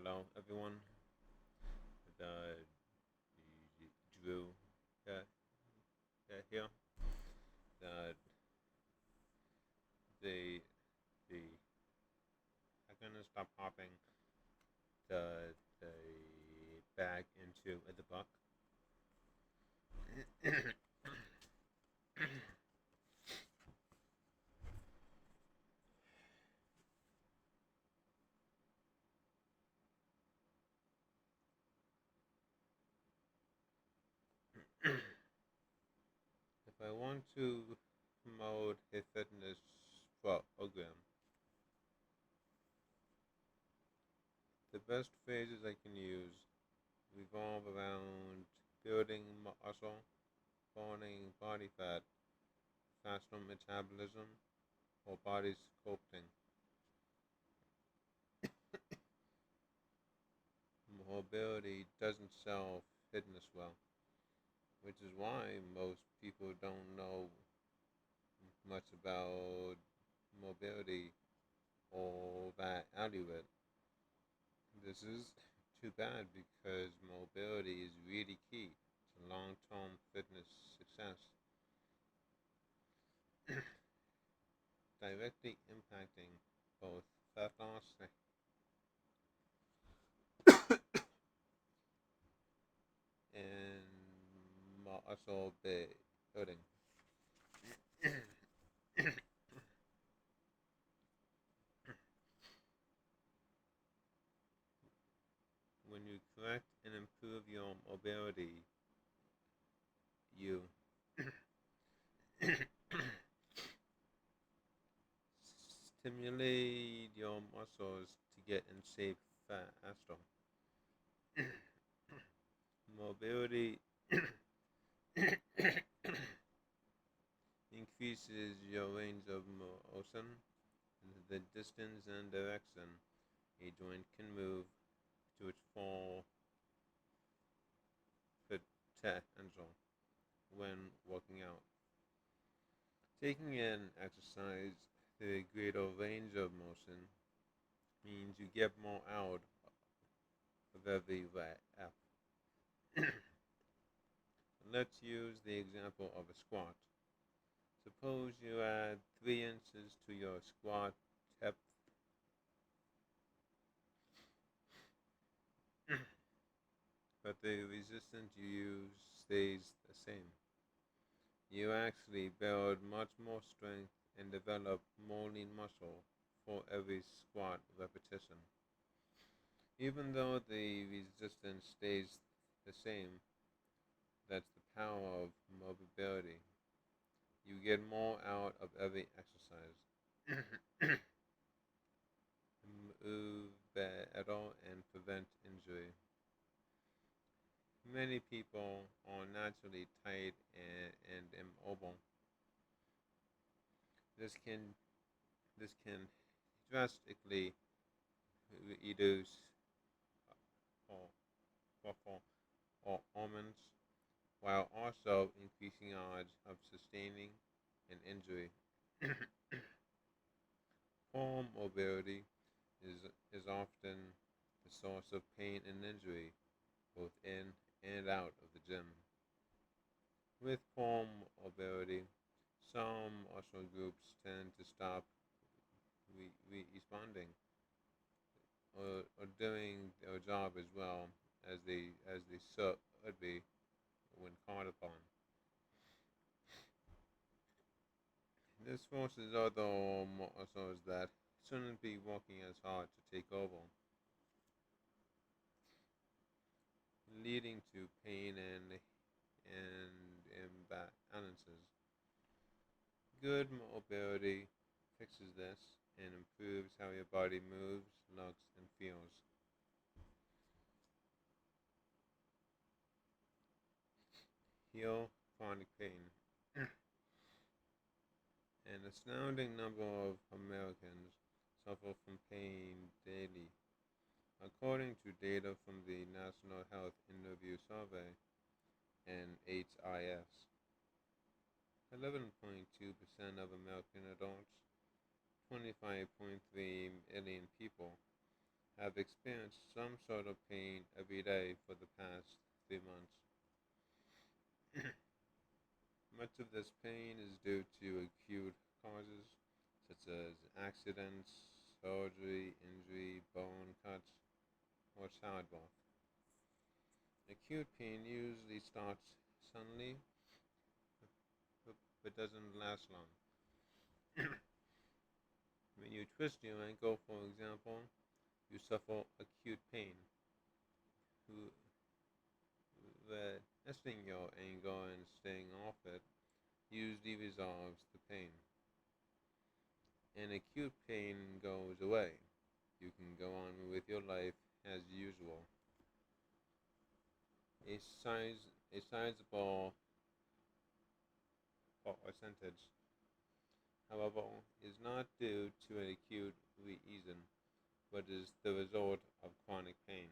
Hello, everyone. The Drew here. The the the I'm gonna stop hopping the bag into the buck. If I want to promote a fitness program, the best phrases I can use revolve around building muscle, burning body fat, faster metabolism, or body sculpting. Mobility doesn't sell fitness well, which is why most people don't know much about mobility or value it. This is too bad because mobility is really key to long-term fitness success, directly impacting both fat loss and muscle building. When you correct and improve your mobility, you stimulate your muscles to get in shape faster. Mobility increases your range of motion, the distance and direction a joint can move to its full potential when working out. Taking in exercise to a greater range of motion means you get more out of every rep. Let's use the example of a squat. Suppose you add 3 inches to your squat depth, but the resistance you use stays the same. You actually build much more strength and develop more lean muscle for every squat repetition. Even though the resistance stays the same, that's the power of mobility. You get more out of every exercise. Move better and prevent injury. Many people are naturally tight and immobile. This can this can drastically reduce or performance while also increasing odds of sustaining an injury. Poor mobility is often the source of pain and injury, both in and out of the gym. With poor mobility, some muscle groups tend to stop responding or doing their job as well as they should be when called upon. This forces other muscles that shouldn't be working as hard to take over, leading to pain and imbalances. Good mobility fixes this and improves how your body moves, looks, and feels. Heal chronic pain. An astounding number of Americans suffer from pain daily. According to data from the National Health Interview Survey, NHIS, 11.2% of American adults, 25.3 million people, have experienced some sort of pain every day for the past 3 months. Much of this pain is due to acute causes such as accidents, surgery, injury, bone cuts, or childbirth. Acute pain usually starts suddenly but doesn't last long. When you twist your ankle, for example, you suffer acute pain. The twisting your ankle and staying off it usually resolves the pain, and acute pain goes away. You can go on with your life as usual. A size a sizable percentage, however, is not due to an acute reason, but is the result of chronic pain.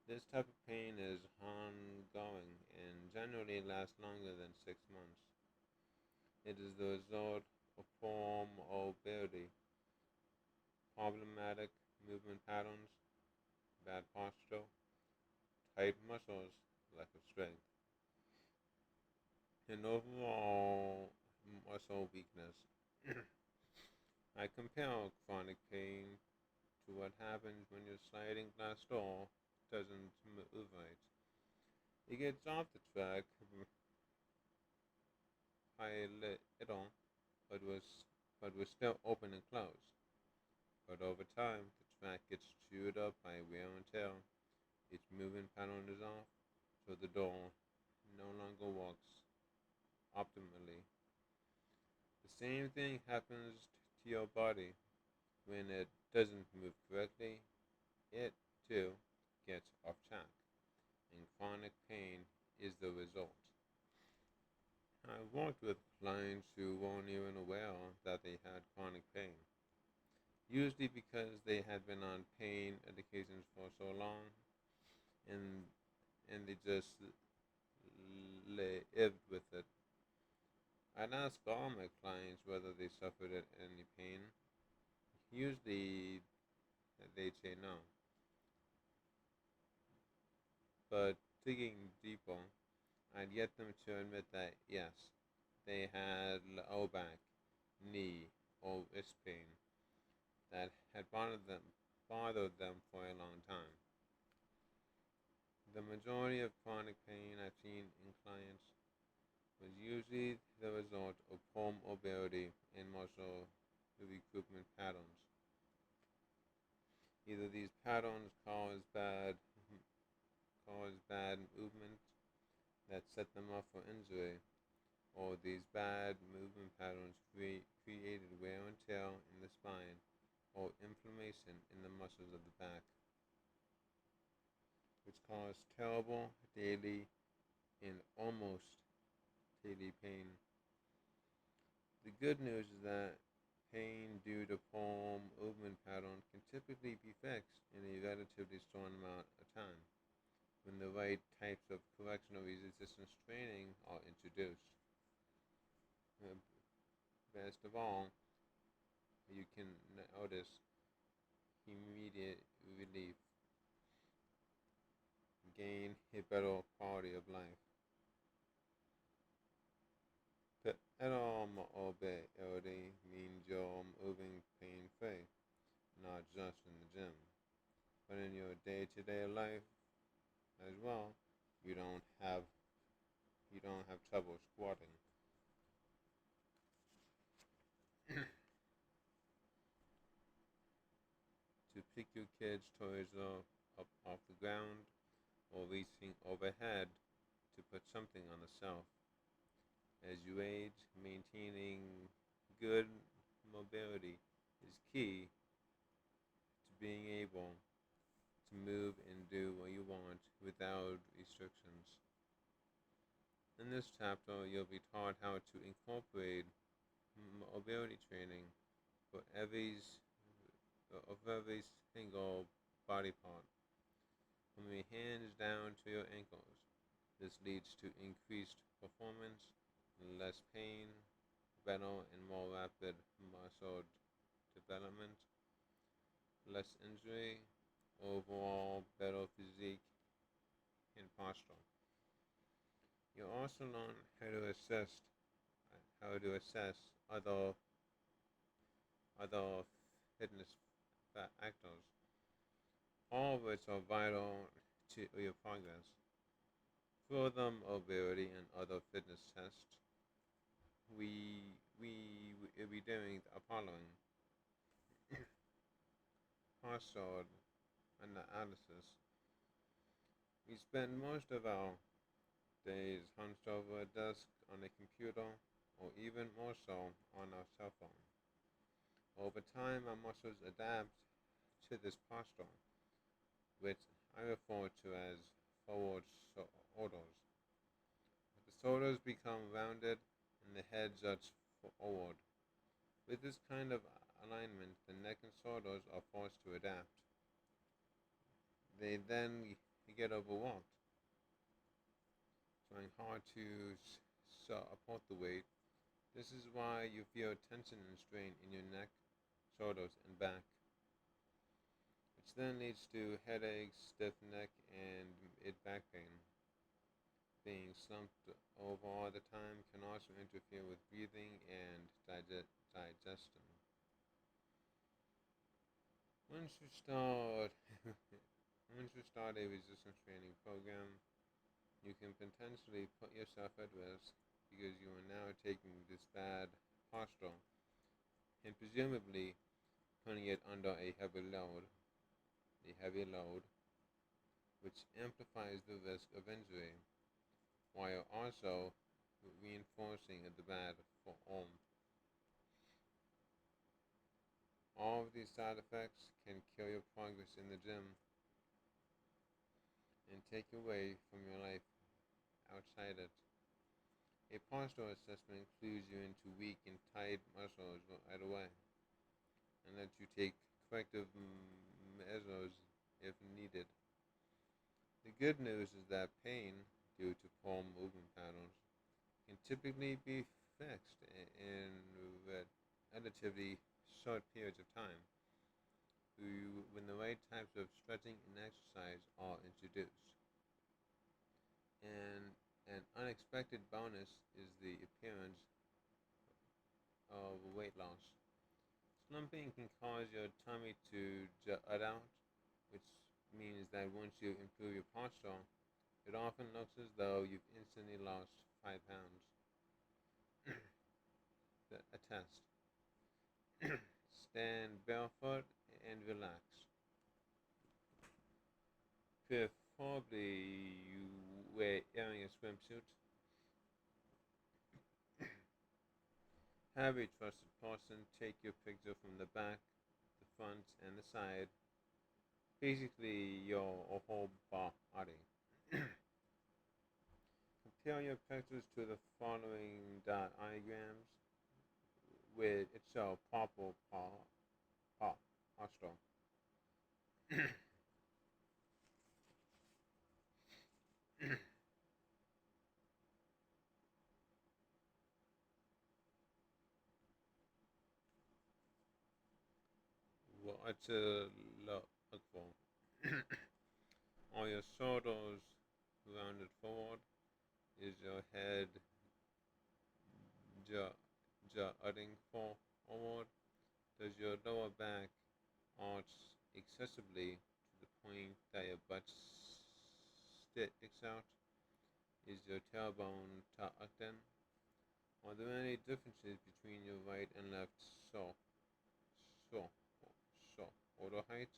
This type of pain is ongoing and generally lasts longer than 6 months. It is the result of form or ability, problematic movement patterns, bad posture, tight muscles, lack of strength, and overall muscle weakness. I compare chronic pain to what happens when your sliding glass door doesn't move right. It gets off the track by a little, but was still open and closed. But over time, the track gets chewed up by wear and tear. Its movement pattern is off, so the door no longer works optimally. The same thing happens to your body. When it doesn't move correctly, it too gets off track, and chronic pain is the result. I've worked with clients who weren't even aware that they had chronic pain, usually because they had been on pain medications for so long, and they just lived with it. I'd ask all my clients whether they suffered any pain. Usually they'd say no, but digging deeper, I'd get them to admit that yes, they had low back, knee, or wrist pain that had bothered them for a long time. The majority of chronic pain I've seen in clients was usually the result of poor mobility and muscle recoupment patterns. Either these patterns cause bad movement that set them up for injury, or these bad movement patterns created wear and tear in the spine or inflammation in the muscles of the back, which caused terrible daily and almost daily pain. The good news is that pain due to poor movement pattern can typically be fixed in a relatively short amount of time when the right types of correctional resistance training are introduced. Best of all, you can notice immediate relief, gain a better quality of life. Better mobility means you're moving pain-free, not just in the gym, but in your day-to-day life as well. You don't have trouble squatting. To pick your kids' toys up off the ground or reaching overhead to put something on the shelf. As you age, maintaining good mobility is key to being able to move and do what you want without restrictions. In this chapter, you'll be taught how to incorporate mobility training for every single body part, from your hands down to your ankles. This leads to increased performance, less pain, better and more rapid muscle development, less injury, overall better physique and posture. You also learn how to assess other fitness factors, all of which are vital to your progress. For the mobility and other fitness tests, we will be doing the following: posture analysis. We spend most of our days hunched over a desk on a computer, or even more so on our cell phone. Over time, our muscles adapt to this posture, which I refer to as forward shoulders. The shoulders become rounded and the head juts forward. With this kind of alignment, the neck and shoulders are forced to adapt. They then get overworked, trying hard to support the weight. This is why you feel tension and strain in your neck, shoulders, and back, which then leads to headaches, stiff neck, and mid-back pain. Being slumped over all the time can also interfere with breathing and digestion. Once you start, once you start a resistance training program, you can potentially put yourself at risk because you are now taking this bad posture and presumably putting it under a heavy load, which amplifies the risk of injury, while also reinforcing the bad form. All of these side effects can kill your progress in the gym and take away from your life outside it. A posture assessment clues you into weak and tight muscles right away, and lets you take corrective measures if needed. The good news is that pain, due to poor movement patterns, can typically be fixed in relatively short periods of time when the right types of stretching and exercise are introduced. And an unexpected bonus is the appearance of weight loss. Slumping can cause your tummy to jut out, which means that once you improve your posture, it often looks as though you've instantly lost 5 pounds. A test. Stand barefoot and relax. Preferably you wearing a swimsuit. Have a trusted person take your picture from the back, the front, and the side, basically your whole body. Compare your pictures to the following diagrams with its proper posture. What to look for. Are your shoulders rounded forward? Is your head jutting forward? Does your lower back arch excessively to the point that your butt sticks out? Is your tailbone tucked in? Are there any differences between your right and left shoulder height?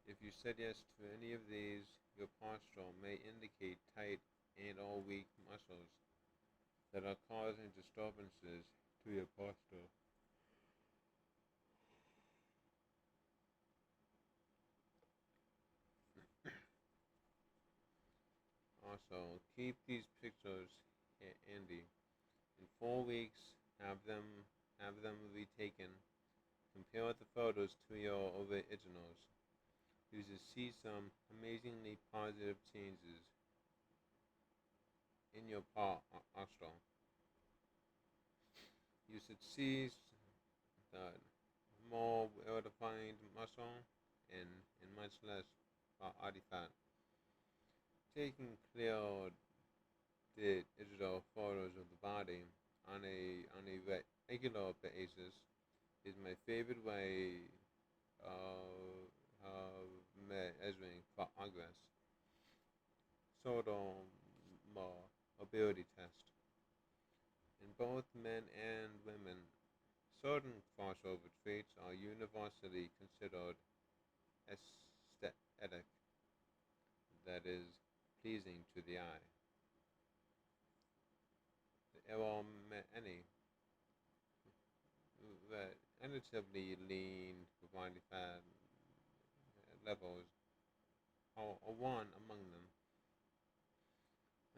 If you said yes to any of these, your posture may indicate tight and or weak muscles that are causing disturbances to your posture. Also, keep these pictures handy. In 4 weeks, have them retaken. Compare the photos to your originals. You should see some amazingly positive changes in your posture. You should see that more well-defined muscle and much less body fat. Taking clear digital photos of the body on a regular basis is my favorite way of measuring progress. Sort of mobility test. In both men and women, certain crossover traits are universally considered aesthetic, that is, pleasing to the eye. There are many relatively lean body fat levels are one among them.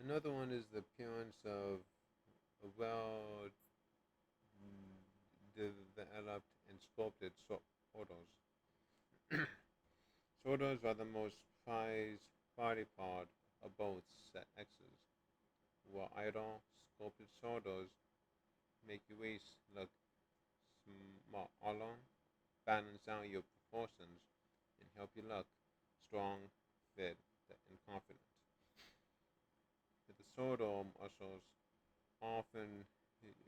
Another one is the appearance of a well developed and sculpted shoulders. Shoulders are the most prized body part of both sexes. While idle, sculpted shoulders make your waist look smaller, balance out your proportions, and help you look strong, fit, and confident. The shoulder muscles, often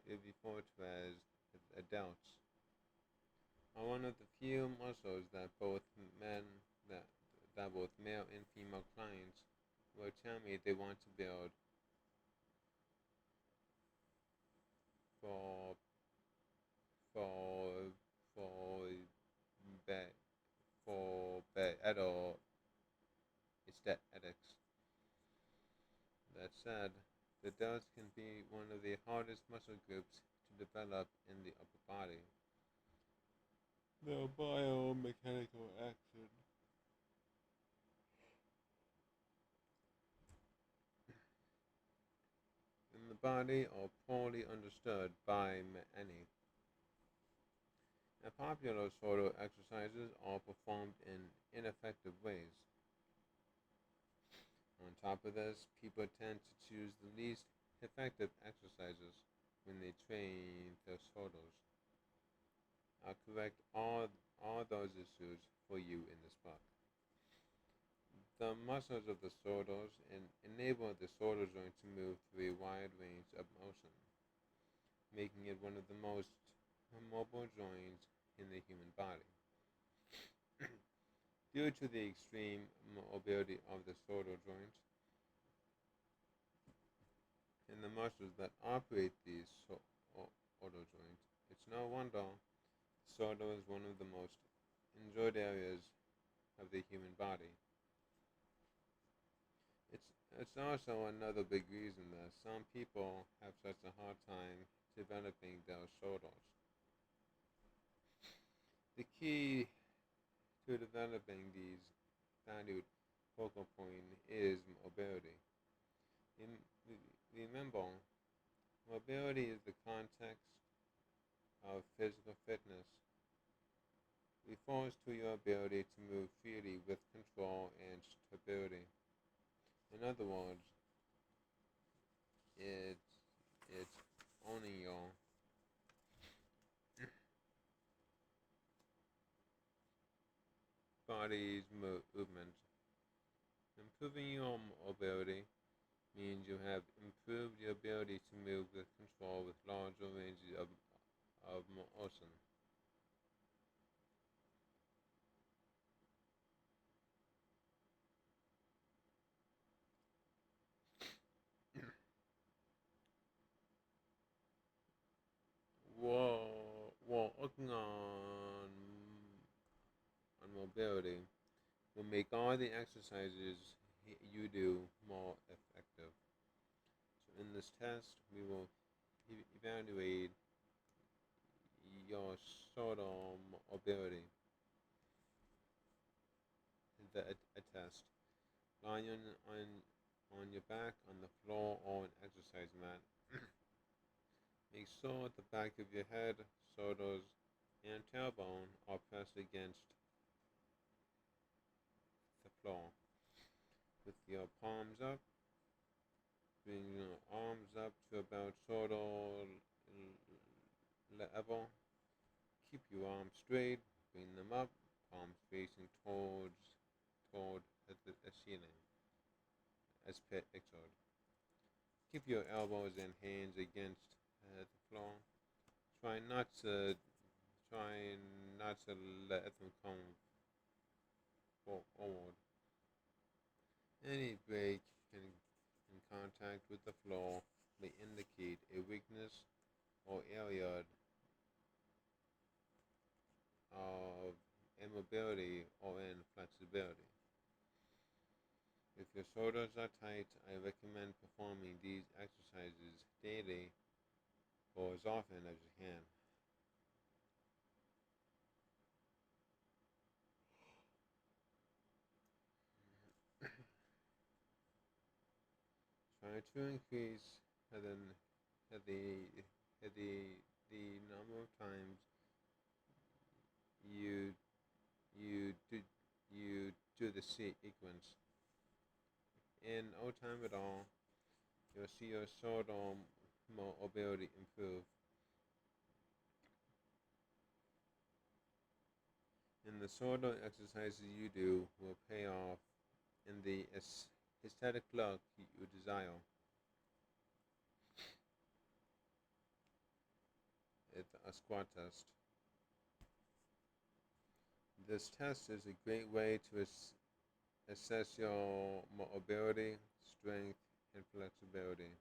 referred to as delts, are one of the few muscles that that, that both male and female clients will tell me they want to build for for for be- for better aesthetics. That said, the delts can be one of the hardest muscle groups to develop in the upper body. The biomechanical action in the body are poorly understood by many, and popular shoulder exercises are performed in ineffective ways. On top of this, people tend to choose the least effective exercises when they train their shoulders. I'll correct all those issues for you in this book. The muscles of the shoulders enable the shoulder joint to move through a wide range of motion, making it one of the most mobile joints in the human body. Due to the extreme mobility of the shoulder joint and the muscles that operate these shoulder joints, it's no wonder the shoulder is one of the most enjoyed areas of the human body. It's it's also another big reason that some people have such a hard time developing their shoulders. The key to developing these valued focal point is mobility. Remember, mobility is the context of physical fitness. It refers to your ability to move freely with control and stability. In other words, it's it's owning your body's movement. Improving your mobility means you have improved your ability to move with control with larger ranges of motion. While working on mobility will make all the exercises you do more effective. So in this test, we will evaluate your sort of mobility. A test. Lying on your back on the floor or an exercise mat. Make sure the back of your head, shoulders, and tailbone are pressed against the floor. With your palms up, bring your arms up to about shoulder level. Keep your arms straight, bring them up, palms facing toward the ceiling, as pictured. Keep your elbows and hands against the floor. Try not to try not to let them come forward. Any break in contact with the floor may indicate a weakness or area of immobility or inflexibility. If your shoulders are tight, I recommend performing these exercises daily or as often as you can. Try to increase the the the number of times you you do you do the sequence. In no time at all, you'll see your shoulder mobility improve. And the shoulder exercises you do will pay off in the aesthetic look you desire. It's a squat test. This test is a great way to assess your mobility, strength, and flexibility.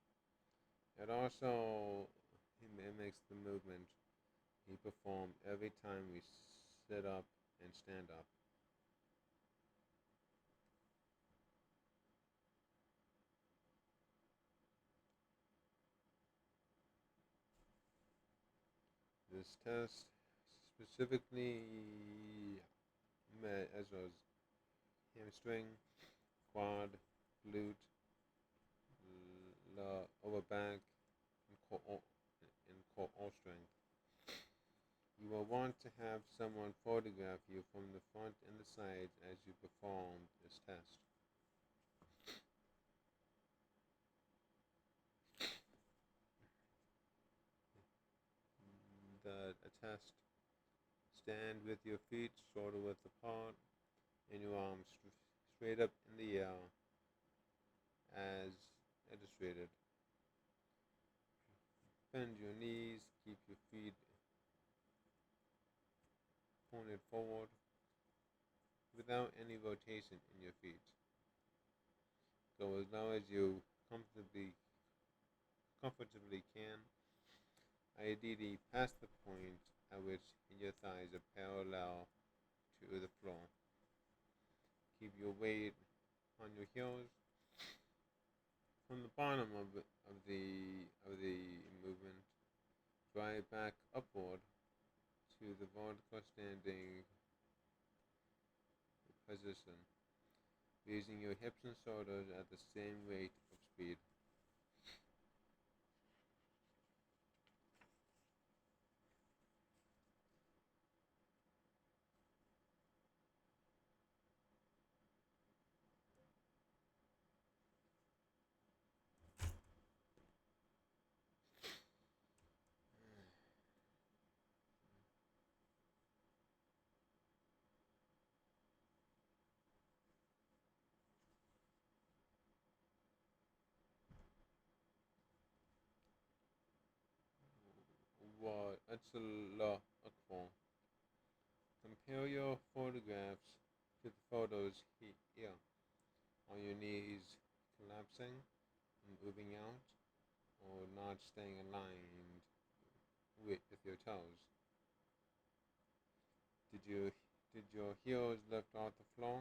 It also mimics the movement we perform every time we sit up and stand up. This test specifically measures hamstring, quad, glute, lower back, and core strength. You will want to have someone photograph you from the front and the sides as you perform this test. The test: stand with your feet shoulder width apart and your arms straight up in the air as illustrated. Bend your knees, keep your feet pointed forward without any rotation in your feet. Go as low as you comfortably can, ideally past the point at which your thighs are parallel to the floor. Keep your weight on your heels. From the bottom of the movement, drive back upward to the vertical standing position, raising your hips and shoulders at the same rate of speed. What akbar. Compare your photographs to the photos here. Are your knees collapsing and moving out, or not staying aligned with your toes? Did you did your heels lift off the floor?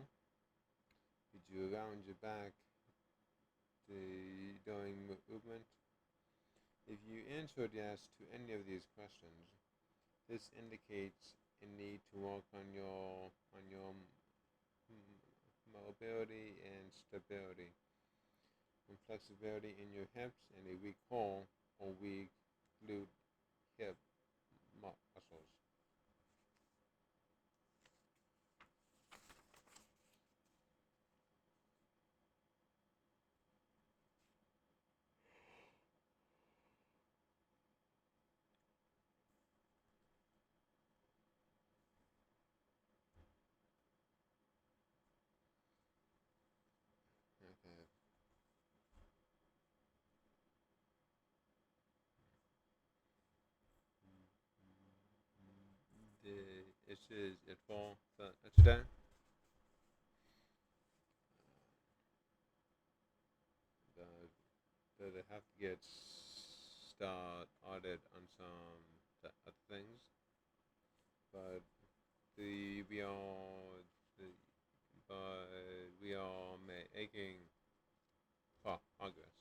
Did you round your back during movement? If you answered yes to any of these questions, this indicates a need to work on your mobility and stability, and flexibility in your hips, and a weak core or weak glute hip muscles. it is it for today. The, they have to get started on some other things, but the we are the, but we are making progress,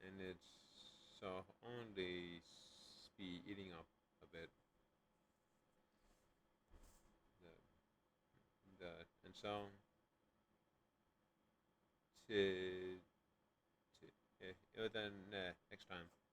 and it's so only speeding up a bit. The, and so to, to then next time.